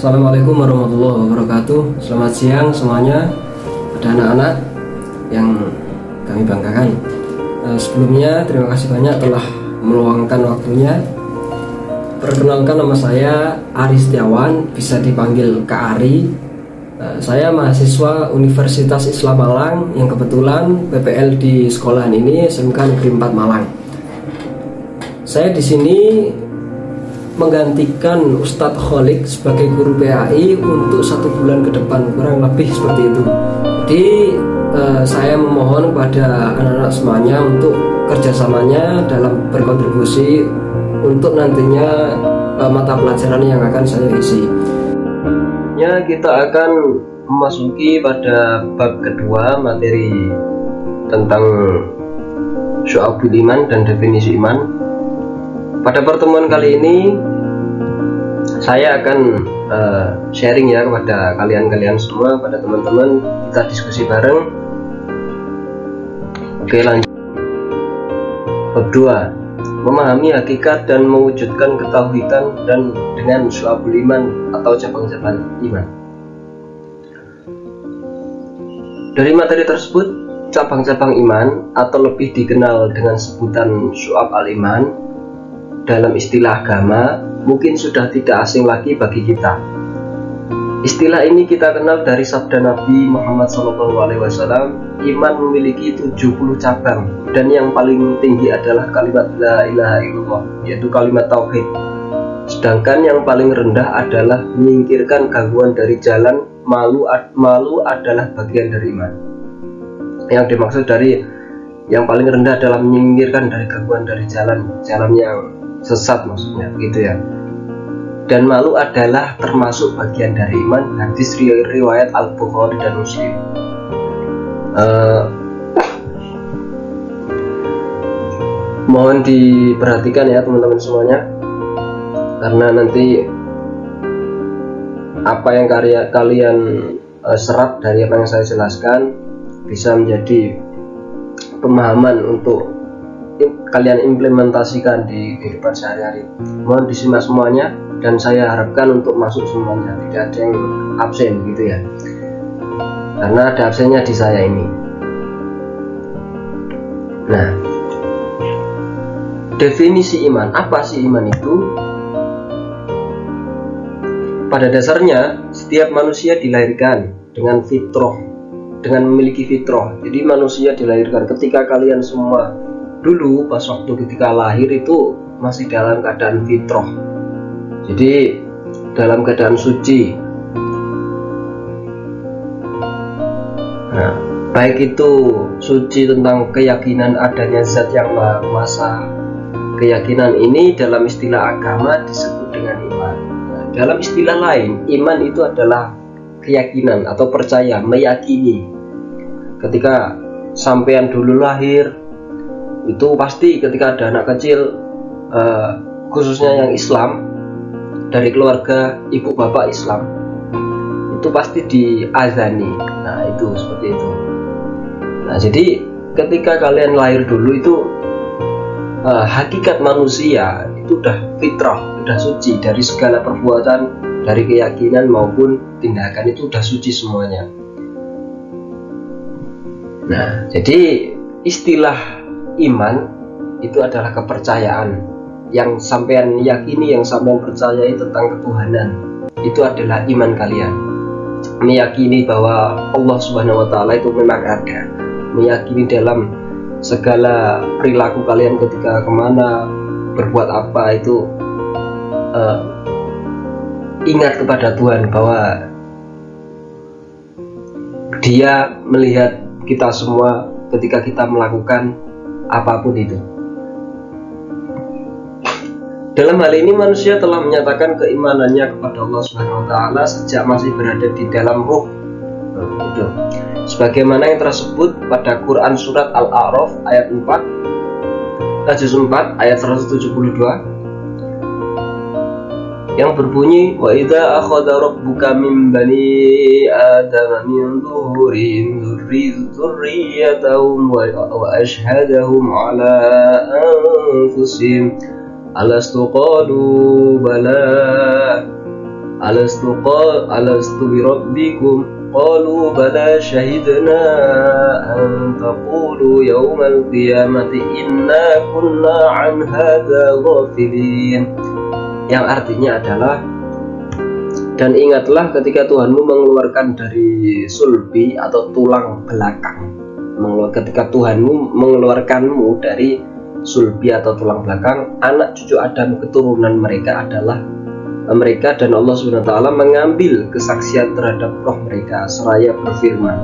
Assalamualaikum warahmatullahi wabarakatuh. Selamat siang semuanya. Ada anak-anak yang kami banggakan. Sebelumnya terima kasih banyak telah meluangkan waktunya. Perkenalkan, nama saya Ari Setiawan, bisa dipanggil Kak Ari. Saya mahasiswa Universitas Islam Malang yang kebetulan PPL di sekolahan ini SMK Negeri 4 Malang. Saya di sini menggantikan Ustadz Kholik sebagai guru PAI untuk 1 bulan ke depan, kurang lebih seperti itu. Jadi saya memohon kepada anak-anak semuanya untuk kerjasamanya dalam berkontribusi untuk nantinya mata pelajaran yang akan saya isi. Ya, kita akan memasuki pada bab kedua materi tentang syu'abul iman dan definisi iman. Pada pertemuan kali ini saya akan sharing ya kepada kalian semua, pada teman-teman, kita diskusi bareng. Oke, lanjut. Bab 2, memahami hakikat dan mewujudkan ketauhidan dan dengan syu'abul iman atau cabang-cabang iman. Dari materi tersebut, cabang-cabang iman atau lebih dikenal dengan sebutan syu'ab al-iman dalam istilah agama mungkin sudah tidak asing lagi bagi kita. Istilah ini kita kenal dari sabda Nabi Muhammad SAW, iman memiliki 70 cabang dan yang paling tinggi adalah kalimat la ilaha illallah, yaitu kalimat tauhid. Sedangkan yang paling rendah adalah menyingkirkan gangguan dari jalan. Malu adalah bagian dari iman. Yang dimaksud dari yang paling rendah adalah menyingkirkan dari gangguan dari jalan yang sesat, maksudnya gitu ya. Dan malu adalah termasuk bagian dari iman. Hadis riwayat Al-Bukhari dan Muslim. Mohon diperhatikan ya teman-teman semuanya, karena nanti apa yang kalian serap dari apa yang saya jelaskan bisa menjadi pemahaman untuk kalian implementasikan di kehidupan sehari-hari. Mohon disimak semuanya dan saya harapkan untuk masuk semuanya, tidak ada yang absen gitu ya, karena ada absennya di saya ini. Nah, definisi iman, apa sih iman itu? Pada dasarnya setiap manusia dilahirkan dengan fitrah, dengan memiliki fitrah. Jadi manusia dilahirkan, ketika kalian semua dulu pas waktu ketika lahir itu masih dalam keadaan fitrah, jadi dalam keadaan suci. Nah, baik itu suci tentang keyakinan adanya zat yang maha kuasa. Keyakinan ini dalam istilah agama disebut dengan iman. Nah, dalam istilah lain, iman itu adalah keyakinan atau percaya, meyakini. Ketika sampean dulu lahir, itu pasti ketika ada anak kecil, khususnya yang Islam, dari keluarga ibu bapak Islam, itu pasti diazani. Nah, itu seperti itu. Nah, jadi ketika kalian lahir dulu itu hakikat manusia itu udah fitrah, udah suci dari segala perbuatan, dari keyakinan maupun tindakan, itu udah suci semuanya. Nah, jadi istilah iman itu adalah kepercayaan yang sampean yakini, yang sampean percayai tentang ketuhanan. Itu adalah iman kalian. Meyakini bahwa Allah Subhanahu wa Ta'ala itu memang ada. Meyakini dalam segala perilaku kalian ketika kemana, berbuat apa, itu ingat kepada Tuhan bahwa Dia melihat kita semua ketika kita melakukan apapun itu. Dalam hal ini manusia telah menyatakan keimanannya kepada Allah Subhanahu wa Ta'ala sejak masih berada di dalam ruh. Itu sebagaimana yang tersebut pada Quran surat Al-A'raf ayat 4, juz 4 ayat 172, yang berbunyi, wa idza akhadha rabbuka min bani adama min zuhurihim dzurriyyatahum wa ashhadahum ala anfusihim alastu qalu bala alastu bi rabbikum qalu bala syahidna an taqulu yawmal qiyamati inna kunna an hadza ghafilin, yang artinya adalah, dan ingatlah ketika Tuhanmu mengeluarkan dari sulbi atau tulang belakang, ketika Tuhanmu mengeluarkanmu dari sulbi atau tulang belakang, anak cucu Adam keturunan mereka dan Allah SWT mengambil kesaksian terhadap roh mereka seraya berfirman.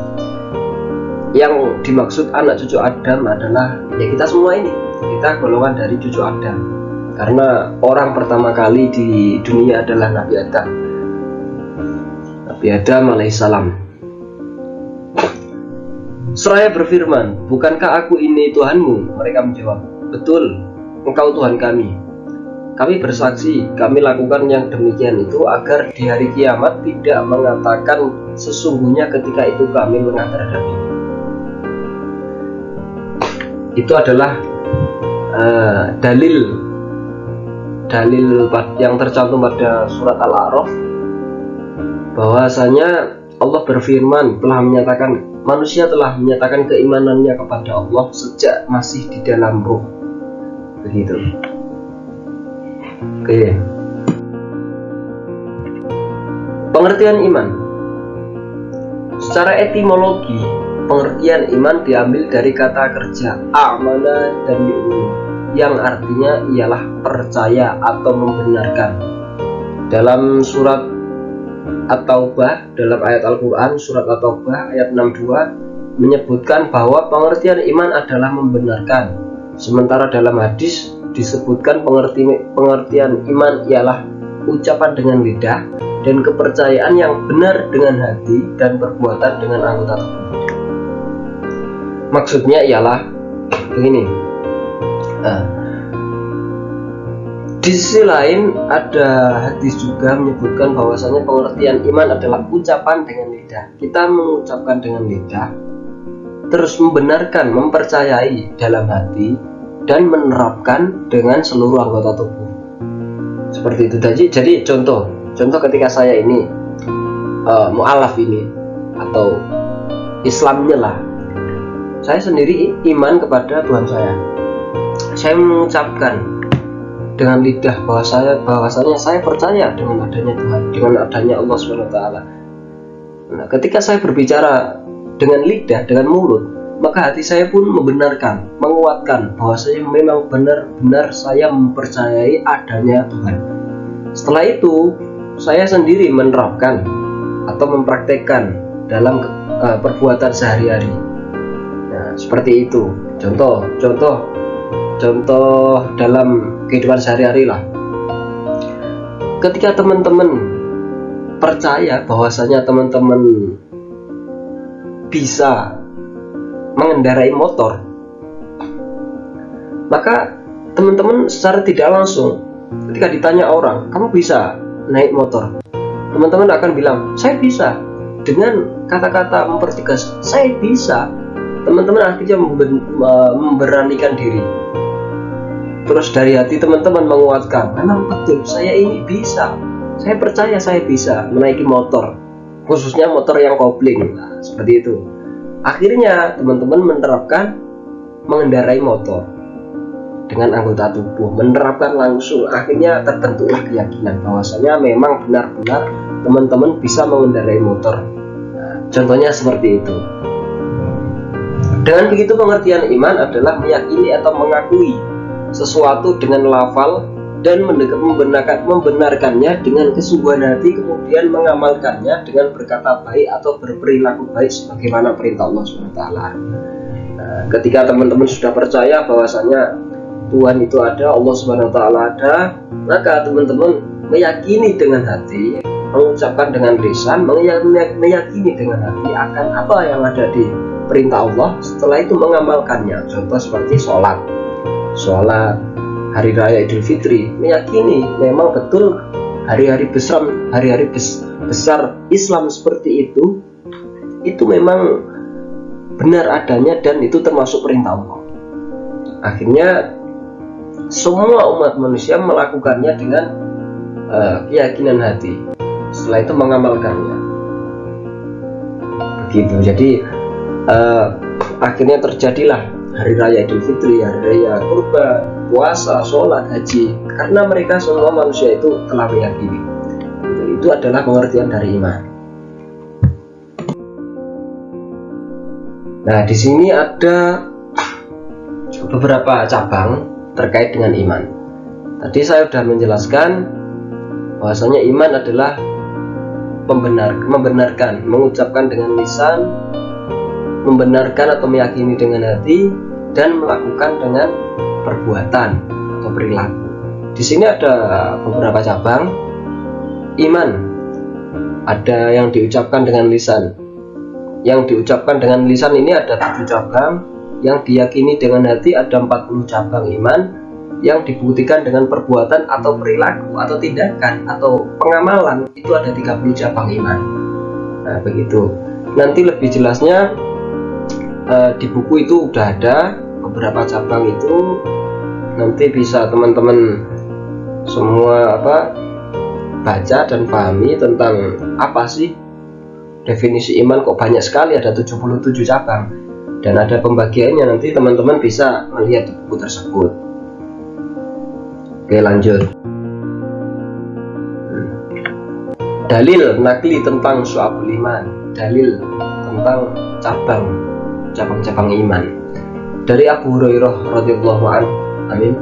Yang dimaksud anak cucu Adam adalah ya kita semua ini, kita golongan dari cucu Adam, karena orang pertama kali di dunia adalah Nabi Adam alaihissalam. Seraya berfirman, bukankah aku ini Tuhanmu? Mereka menjawab, betul, engkau Tuhan kami. Kami bersaksi, kami lakukan yang demikian itu agar di hari kiamat tidak mengatakan sesungguhnya ketika itu kami lengah terhadapnya. Itu adalah dalil yang tercantum pada surat Al-A'raf, bahwasanya Allah berfirman manusia telah menyatakan keimanannya kepada Allah sejak masih di dalam ruh. Begitu. Oke. Pengertian iman. Secara etimologi, pengertian iman diambil dari kata kerja amana dan yu'min, yang artinya ialah percaya atau membenarkan. Dalam surat At-Taubah, dalam ayat Al-Quran surat At-Taubah ayat 62 menyebutkan bahwa pengertian iman adalah membenarkan. Sementara dalam hadis disebutkan pengertian iman ialah ucapan dengan lidah dan kepercayaan yang benar dengan hati dan perbuatan dengan anggota tubuh. Maksudnya ialah begini. Di sisi lain ada hadis juga menyebutkan bahwasanya pengertian iman adalah ucapan dengan lidah. Kita mengucapkan dengan lidah, terus membenarkan, mempercayai dalam hati, dan menerapkan dengan seluruh anggota tubuh. Seperti itu. Jadi contoh ketika saya ini mu'alaf ini atau Islamnya lah, saya sendiri iman kepada Tuhan saya. Saya mengucapkan dengan lidah bahwasanya saya percaya dengan adanya Tuhan, dengan adanya Allah SWT. Nah, ketika saya berbicara dengan lidah, dengan mulut, maka hati saya pun membenarkan, menguatkan bahwasanya memang benar-benar saya mempercayai adanya Tuhan. Setelah itu, saya sendiri menerapkan atau mempraktekkan dalam perbuatan sehari-hari. Nah, seperti itu. Contoh dalam kehidupan sehari-hari lah. Ketika teman-teman percaya bahwasanya teman-teman bisa mengendarai motor, maka teman-teman secara tidak langsung ketika ditanya orang, kamu bisa naik motor, teman-teman akan bilang, saya bisa. Dengan kata-kata mempertegas, saya bisa, teman-teman akhirnya memberanikan diri. Terus dari hati teman-teman menguatkan, memang betul, saya ini bisa, saya percaya saya bisa menaiki motor, khususnya motor yang kopling. Nah, seperti itu. Akhirnya teman-teman menerapkan mengendarai motor dengan anggota tubuh, menerapkan langsung. Akhirnya terbentuklah keyakinan bahwasanya memang benar-benar teman-teman bisa mengendarai motor. Nah, contohnya seperti itu. Dengan begitu pengertian iman adalah meyakini atau mengakui sesuatu dengan lafal dan membenarkannya dengan kesungguhan hati, kemudian mengamalkannya dengan berkata baik atau berperilaku baik sebagaimana perintah Allah SWT. Nah, ketika teman-teman sudah percaya bahwasanya Tuhan itu ada, Allah SWT ada, maka teman-teman meyakini dengan hati, mengucapkan dengan lisan, meyakini dengan hati akan apa yang ada di perintah Allah. Setelah itu mengamalkannya. Contoh seperti sholat Hari Raya Idul Fitri, meyakini memang betul hari-hari besar Islam seperti itu memang benar adanya dan itu termasuk perintah Allah. Akhirnya semua umat manusia melakukannya dengan keyakinan hati. setelah itu mengamalkannya. Begitu. Jadi akhirnya terjadilah hari raya Idul Fitri, hari raya kurban, puasa, sholat, haji, karena mereka semua manusia itu telah meyakini. Itu adalah pengertian dari iman. Nah, di sini ada beberapa cabang terkait dengan iman. Tadi saya sudah menjelaskan bahwasanya iman adalah membenarkan, mengucapkan dengan lisan, membenarkan atau meyakini dengan hati, dan melakukan dengan perbuatan atau perilaku. Di sini ada beberapa cabang iman. Ada yang diucapkan dengan lisan. Yang diucapkan dengan lisan ini ada 7 cabang, yang diyakini dengan hati ada 40 cabang iman, yang dibuktikan dengan perbuatan atau perilaku atau tindakan atau pengamalan itu ada 30 cabang iman. Nah, begitu. Nanti lebih jelasnya di buku itu udah ada beberapa cabang itu, nanti bisa teman-teman semua baca dan pahami tentang apa sih definisi iman. Kok banyak sekali, ada 77 cabang, dan ada pembagiannya. Nanti teman-teman bisa melihat di buku tersebut. Oke, lanjut. Dalil nakli tentang syu'abul iman. Dalil tentang cabang-cabang iman. Dari Abu Hurairah radhiyallahu anhu, amin,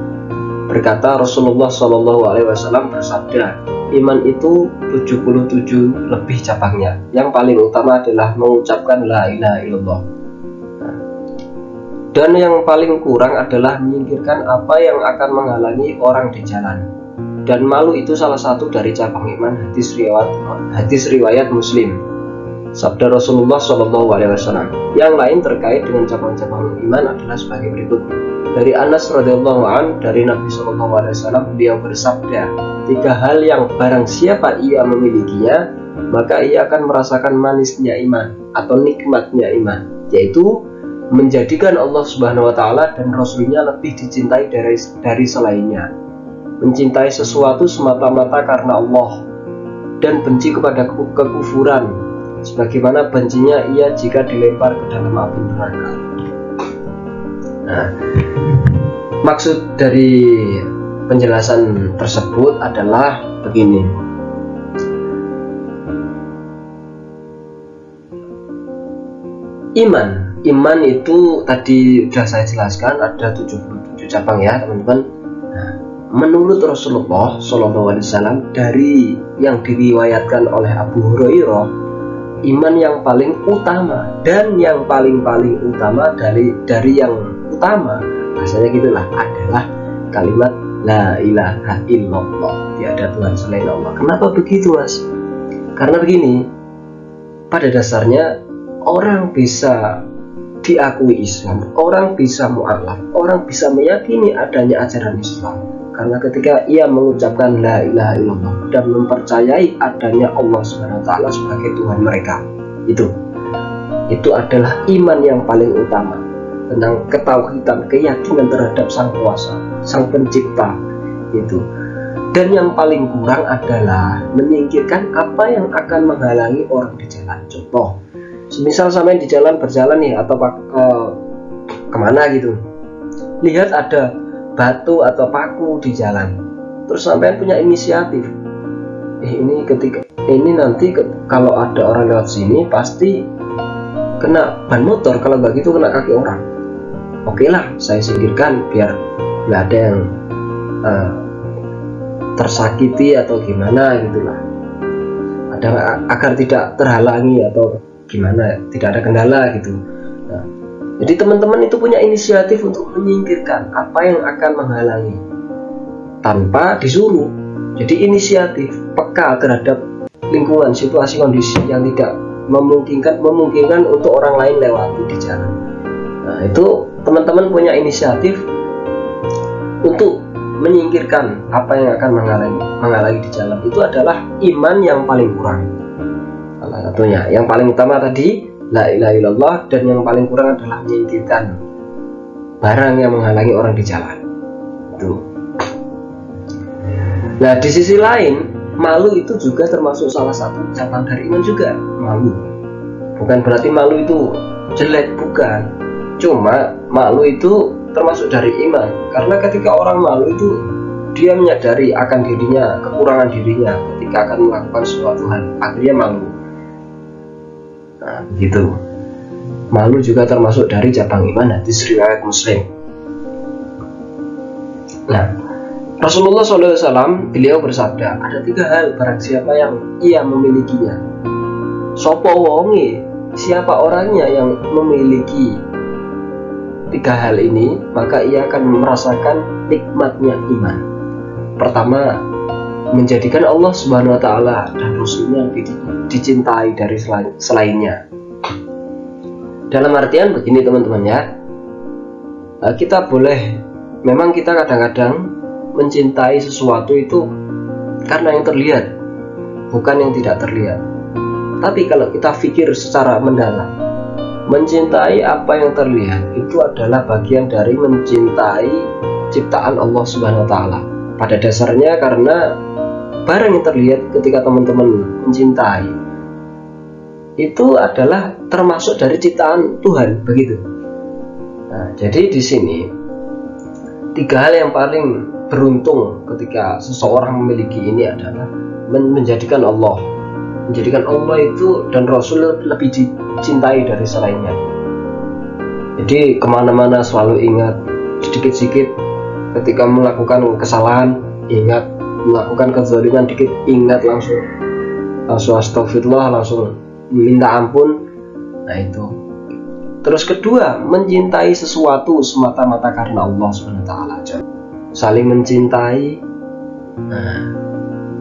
berkata Rasulullah Shallallahu alaihi wasallam bersabda, iman itu 77 lebih cabangnya. Yang paling utama adalah mengucapkan la ilaha illallah. Dan yang paling kurang adalah menyingkirkan apa yang akan menghalangi orang di jalan. Dan malu itu salah satu dari cabang iman. Hadis riwayat Muslim. Sabda Rasulullah SAW. Yang lain terkait dengan cabang-cabang iman adalah sebagai berikut. Dari Anas radhiyallahu anhu, dari Nabi SAW, beliau bersabda, 3 hal yang barang siapa ia memilikinya, maka ia akan merasakan manisnya iman atau nikmatnya iman, yaitu menjadikan Allah Subhanahu wa Ta'ala dan Rasulnya lebih dicintai dari selainnya, mencintai sesuatu semata-mata karena Allah, dan benci kepada kekufuran, sebagaimana bencinya ia jika dilempar ke dalam api neraka. Nah, maksud dari penjelasan tersebut adalah begini. Iman itu tadi sudah saya jelaskan ada 77 cabang ya teman-teman. Nah, menurut Rasulullah SAW, dari yang diriwayatkan oleh Abu Hurairah, iman yang paling utama dan yang paling utama dari yang utama, rasanya gitulah, adalah kalimat la ilaha illallah, tiada Tuhan selain Allah. Kenapa begitu, Mas? Karena begini, pada dasarnya orang bisa diakui Islam, orang bisa mu'alaf, orang bisa meyakini adanya ajaran Islam karena ketika ia mengucapkan la ilaha illallah dan mempercayai adanya Allah SWT sebagai Tuhan mereka. Itu adalah iman yang paling utama, tentang ketauhidan, keyakinan terhadap Sang Kuasa, Sang Pencipta itu. Dan yang paling kurang adalah menyingkirkan apa yang akan menghalangi orang di jalan. Contoh, semisal sampai di jalan berjalan nih, atau kemana gitu, lihat ada batu atau paku di jalan, terus sampai punya inisiatif, ini nanti kalau ada orang lewat sini pasti kena ban motor, kalau nggak gitu kena kaki orang. Oke lah, saya singkirkan biar nggak ada yang tersakiti atau gimana gitulah, agar tidak terhalangi atau gimana, tidak ada kendala gitu. Nah, jadi teman-teman itu punya inisiatif untuk menyingkirkan apa yang akan menghalangi tanpa disuruh. Jadi inisiatif, peka terhadap lingkungan, situasi, kondisi yang tidak memungkinkan untuk orang lain lewati di jalan. Nah, itu teman-teman punya inisiatif untuk menyingkirkan apa yang akan menghalangi di jalan. Itu adalah iman yang paling kurang. Salah satunya, yang paling utama tadi la ilaha illallah, dan yang paling kurang adalah menyingkirkan barang yang menghalangi orang di jalan. Itu. Nah, di sisi lain malu itu juga termasuk salah satu cabang dari iman juga. Malu bukan berarti malu itu jelek, bukan. Cuma malu itu termasuk dari iman, karena ketika orang malu itu dia menyadari akan dirinya, kekurangan dirinya ketika akan melakukan suatu hal, akhirnya malu. Nah, begitu. Malu juga termasuk dari cabang iman, hadis riwayat Muslim. Nah, Rasulullah SAW beliau bersabda, ada 3 hal barang siapa yang ia memilikinya. Sopo wonge, siapa orangnya yang memiliki 3 hal ini, maka ia akan merasakan nikmatnya iman. Pertama, menjadikan Allah Subhanahu wa Ta'ala dan Rasulnya lebih dicintai dari selainnya. Dalam artian begini teman-teman ya, kita boleh, memang kita kadang-kadang mencintai sesuatu itu karena yang terlihat, bukan yang tidak terlihat. Tapi kalau kita pikir secara mendalam, mencintai apa yang terlihat itu adalah bagian dari mencintai ciptaan Allah Subhanahu wa Ta'ala. Pada dasarnya karena barang yang terlihat ketika teman-teman mencintai itu adalah termasuk dari ciptaan Tuhan, begitu. Nah, jadi di sini 3 hal yang paling beruntung ketika seseorang memiliki ini adalah menjadikan Allah itu dan Rasul lebih dicintai dari selainnya. Jadi kemana-mana selalu ingat, sedikit-sedikit ketika melakukan kesalahan ingat, melakukan kezaliman dikit ingat, langsung astagfirullah, langsung minta ampun. Nah itu. Terus kedua, mencintai sesuatu semata-mata karena Allah SWT. Saling mencintai,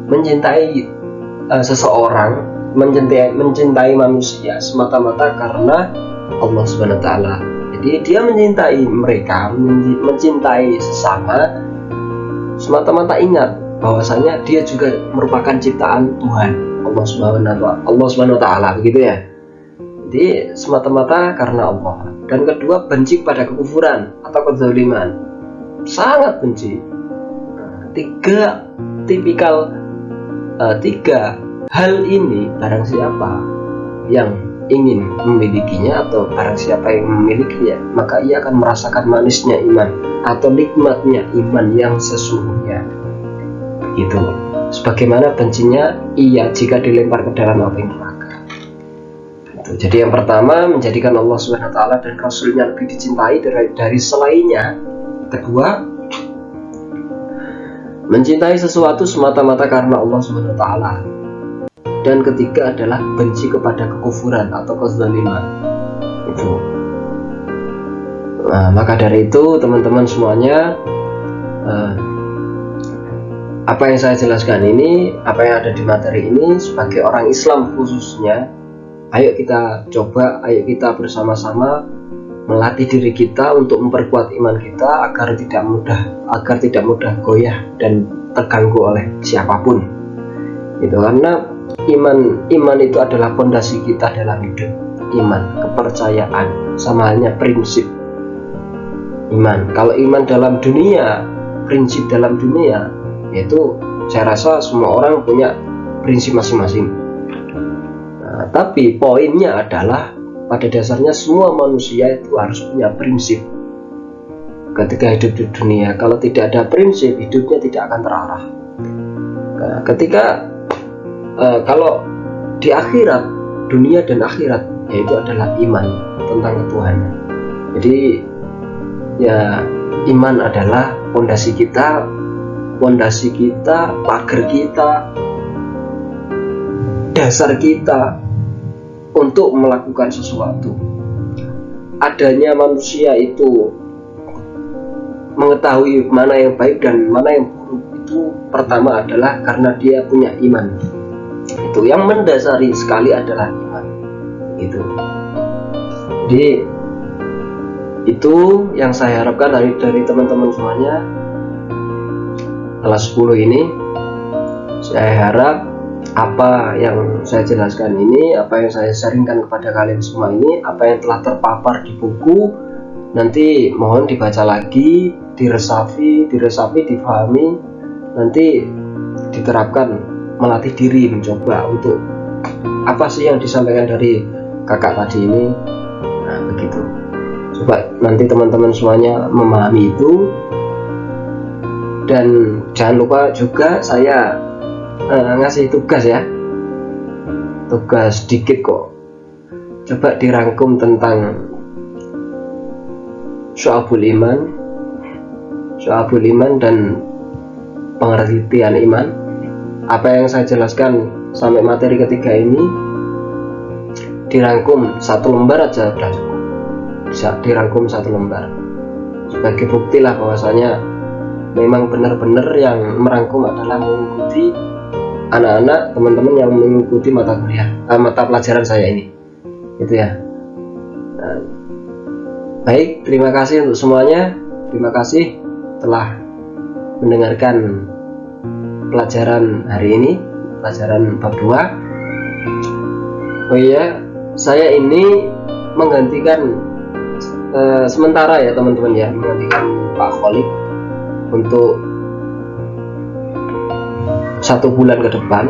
mencintai seseorang, mencintai manusia semata-mata karena Allah SWT. Jadi dia mencintai mereka, mencintai sesama semata-mata ingat bahwasanya dia juga merupakan ciptaan Tuhan, Allah Subhanahu wa Ta'ala, begitu ya. Jadi semata-mata karena Allah. Dan kedua, benci pada kekufuran atau kezaliman, sangat benci. 3 hal ini barang siapa yang ingin memilikinya atau barang siapa yang memilikinya, maka ia akan merasakan manisnya iman atau nikmatnya iman yang sesungguhnya. Begitu. Sebagaimana bencinya ia jika dilempar ke dalam api neraka. Jadi yang pertama, menjadikan Allah SWT dan Rasulnya lebih dicintai dari selainnya. Kedua, mencintai sesuatu semata-mata karena Allah SWT. Dan ketiga adalah benci kepada kekufuran atau kezaliman. Itu. Nah, maka dari itu teman-teman semuanya, apa yang saya jelaskan ini, apa yang ada di materi ini, sebagai orang Islam khususnya, ayo kita coba, ayo kita bersama-sama melatih diri kita untuk memperkuat iman kita agar tidak mudah goyah dan terganggu oleh siapapun. Itu karena iman itu adalah fondasi kita dalam hidup. Iman, kepercayaan, sama halnya prinsip. Iman. Kalau iman dalam dunia, prinsip dalam dunia, yaitu saya rasa semua orang punya prinsip masing-masing. Nah, tapi poinnya adalah pada dasarnya semua manusia itu harus punya prinsip ketika hidup di dunia. Kalau tidak ada prinsip, hidupnya tidak akan terarah. Nah, kalau di akhirat, dunia dan akhirat, yaitu adalah iman tentang ketuhanan. Jadi ya, iman adalah fondasi kita, pagar kita, dasar kita untuk melakukan sesuatu. Adanya manusia itu mengetahui mana yang baik dan mana yang buruk itu pertama adalah karena dia punya iman. Itu yang mendasari sekali adalah iman. Itu. Jadi itu yang saya harapkan dari teman-teman semuanya. Kelas 10 ini saya harap apa yang saya jelaskan ini, apa yang saya sharingkan kepada kalian semua ini, apa yang telah terpapar di buku, nanti mohon dibaca lagi, diresapi, difahami, nanti diterapkan melatih diri, mencoba untuk apa sih yang disampaikan dari kakak tadi ini. Nah begitu, coba nanti teman-teman semuanya memahami itu. Dan jangan lupa juga saya ngasih tugas ya, tugas sedikit kok. Coba dirangkum tentang syu'abul iman dan pengertian iman. Apa yang saya jelaskan sampai materi ketiga ini dirangkum 1 lembar aja sudah cukup. Bisa dirangkum 1 lembar sebagai bukti lah bahwasanya memang benar-benar yang merangkum adalah mengikuti anak-anak teman-teman yang mengikuti mata pelajaran saya ini, gitu ya. Nah, baik, terima kasih untuk semuanya. Terima kasih telah mendengarkan pelajaran hari ini, pelajaran bab 2. Oh iya, saya ini menggantikan sementara ya teman-teman ya, menggantikan Pak Khalid untuk 1 bulan ke depan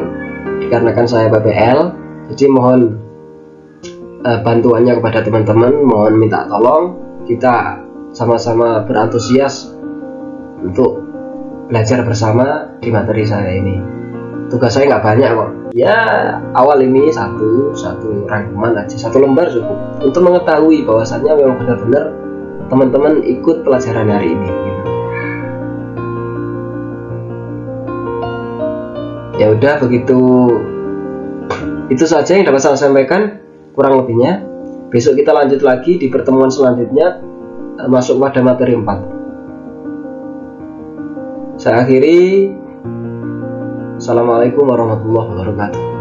dikarenakan saya PPL. Jadi mohon bantuannya kepada teman-teman, mohon minta tolong, kita sama-sama berantusias untuk belajar bersama di materi saya ini. Tugas saya nggak banyak kok ya, awal ini satu rangkuman aja, 1 lembar cukup untuk mengetahui bahwasannya memang benar-benar teman-teman ikut pelajaran hari ini gitu. Ya udah begitu, itu saja yang dapat saya sampaikan kurang lebihnya. Besok kita lanjut lagi di pertemuan selanjutnya, masuk pada materi 4. Saya akhiri. Assalamualaikum warahmatullahi wabarakatuh.